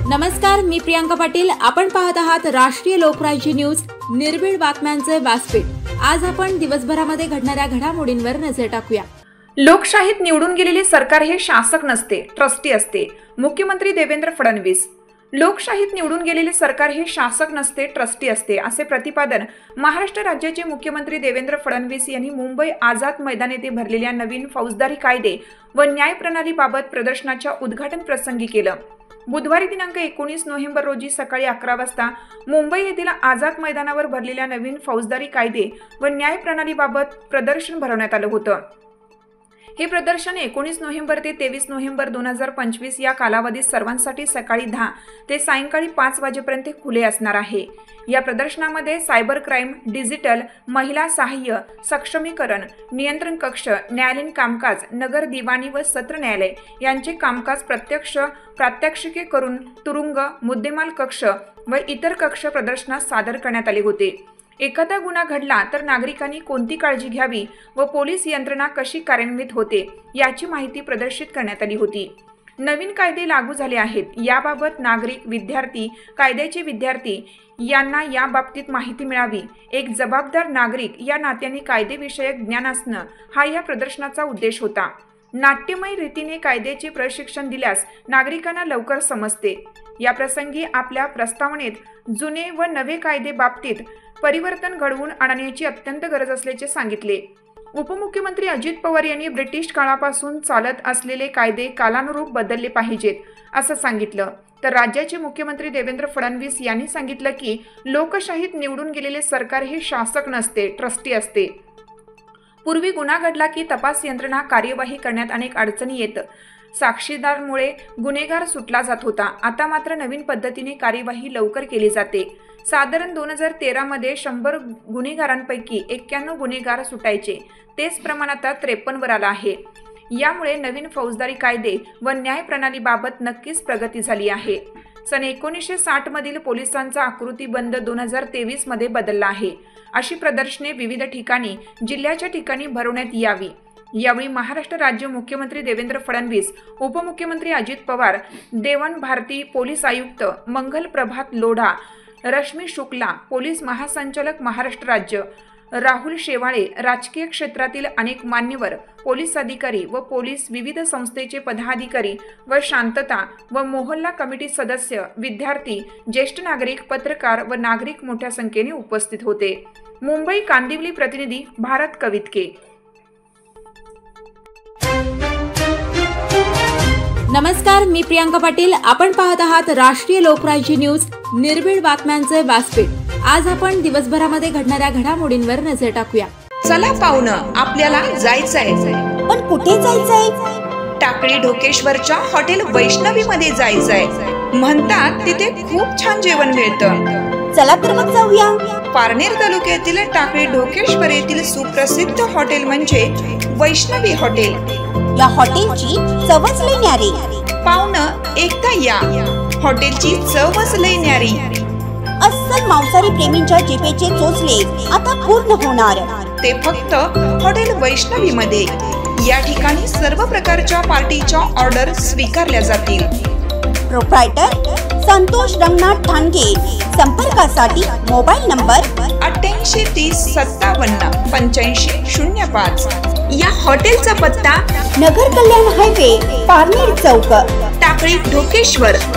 नमस्कार, मी प्रियांका पाटील. आपण पाहत आहात राष्ट्रीय लोकराज्य न्यूज, निर्भीड बातम्यांचे व्यासपीठ. आज आपण दिवसभरामध्ये घडणाऱ्या घडामोडींवर नजर टाकूया. लोकशाहीत निवडून गेलेले सरकार हे शासक नसते, ट्रस्टी असते. मुख्यमंत्री देवेंद्र फडणवीस. लोकशाहीत निवडून गेलेले सरकार हे शासक नसते, ट्रस्टी असते, असे प्रतिपादन महाराष्ट्र राज्याचे मुख्यमंत्री देवेंद्र फडणवीस यांनी मुंबई आझाद मैदान येथे भरलेल्या नवीन फौजदारी कायदे व न्याय प्रणालीबाबत प्रदर्शनाच्या उद्घाटन प्रसंगी केलं. बुधवारी दिनांक 19 नोव्हेंबर रोजी सकाळी 11 वाजता मुंबई येथील आझाद मैदानावर भरलेल्या नवीन फौजदारी कायदे व न्याय प्रणालीबाबत प्रदर्शन भरवण्यात आलं होतं. हे प्रदर्शन 19 नोव्हेंबर ते 23 नोव्हेंबर 2025 या कालावधीत सर्वांसाठी सकाळी 10 ते सायंकाळी 5 वाजेपर्यंत खुले असणार आहे. या प्रदर्शनामध्ये सायबर क्राईम, डिजिटल, महिला सहाय्य, सक्षमीकरण, नियंत्रण कक्ष, न्यायालयीन कामकाज, नगर दिवाणी व सत्र न्यायालय यांचे कामकाज प्रात्यक्षिके करून तुरुंग, मुद्देमाल कक्ष व इतर कक्ष प्रदर्शनात सादर करण्यात आले होते. एखादा गुन्हा घडला तर नागरिकांनी कोणती काळजी घ्यावी व पोलीस यंत्रणा कशी कार्यान्वित होते याची माहिती प्रदर्शित करण्यात आली होती. नवीन कायदे लागू झाले आहेत याबाबत नागरिक, विद्यार्थी, कायद्याचे विद्यार्थी यांना या बाबतीत माहिती मिळावी. एक जबाबदार नागरिक या नात्याने कायदेविषयक ज्ञान असणं हा या प्रदर्शनाचा उद्देश होता. नाट्यमय रीतीने कायद्याचे प्रशिक्षण दिल्यास नागरिकांना लवकर समजते. या प्रसंगी आपल्या प्रस्तावनेत जुने व नवे कायदे बाबतीत परिवर्तन घडवून आणण्याची अत्यंत गरज असल्याचे सांगितले. उपमुख्यमंत्री अजित पवार यांनी ब्रिटिश काळापासून चालत असलेले कायदे कालानुरूप बदलले पाहिजेत असं सांगितलं. तर राज्याचे मुख्यमंत्री देवेंद्र फडणवीस यांनी सांगितलं की लोकशाहीत निवडून गेलेले सरकार हे शासक नसते, ट्रस्टी असते. पूर्वी गुन्हा घडला की तपास यंत्रणा कार्यवाही करण्यात अनेक अडचणी येत. साक्षीदारामुळे गुन्हेगार सुटला जात होता. आता मात्र नवीन पद्धतीने कार्यवाही लवकर केली जाते. साधारण 2013 मध्ये 100 गुन्हेगारांपैकी 91 गुन्हेगार सुटायचे. तेच प्रमाण आता 53 वर आलं आहे. यामुळे नवीन फौजदारी कायदे व न्याय प्रणालीबाबत नक्कीच प्रगती झाली आहे. सन 1960 मधील पोलिसांचा आकृतीबंध 2023 मध्ये बदलला आहे. अशी प्रदर्शने विविध ठिकाणी, जिल्ह्याच्या ठिकाणी भरवण्यात यावी. यावेळी महाराष्ट्र राज्य मुख्यमंत्री देवेंद्र फडणवीस, उपमुख्यमंत्री अजित पवार, देवन भारती पोलीस आयुक्त मंगल प्रभात लोढा, रश्मी शुक्ला, पोलीस महासंचालक महाराष्ट्र राज्य, राहुल शेवाळे, राजकीय क्षेत्रातील अनेक मान्यवर, पोलीस अधिकारी व पोलीस विविध संस्थेचे पदाधिकारी व शांतता व मोहल्ला कमिटी सदस्य, विद्यार्थी, ज्येष्ठ नागरिक, पत्रकार व नागरिक मोठ्या संख्येने उपस्थित होते. मुंबई कांदिवली प्रतिनिधी भारत कवितके. नमस्कार, मी प्रियांका पाटील. आपण पाहत आहात राष्ट्रीय लोकराज्य न्यूज, निर्भीड बातम्यांचे व्यासपीठ. आज आपण दिवसभरामध्ये घडणाऱ्या घडामोडींवर नजर टाकूया. चला पाहुणं, आपल्याला जायचंय. पण कुठे जायचंय? टाकळी ढोकेश्वरच्या हॉटेल वैष्णवी मध्ये जायचंय. म्हणतात तिथे खूप छान जेवण मिळतं. चला तर मग जाऊया. पारनेर तालुक्यातील टाकळी ढोकेश्वर येथील सुप्रसिद्ध हॉटेल म्हणजे वैष्णवी हॉटेल. या हॉटेलची चवच लई न्यारी. पाहुणं, एकदा या. हॉटेलची चवच लई न्यारी. अस्सल मांसाहारी प्रेमींच्या जिभेचे चोचले आता पूर्ण होणार. ते फक्त हॉटेल वैष्णवी मध्ये. या ठिकाणी सर्व प्रकारच्या पार्टीच्या ऑर्डर स्वीकारल्या जातील. प्रोप्रायटर संतोष रंगनाथ ठाणगे. संपर्कासाठी मोबाईल नंबर 88 30 57 85 05. या हॉटेलचा पत्ता नगर कल्याण हायवे, पारनेर चौक, टाकळी ढोकेश्वर.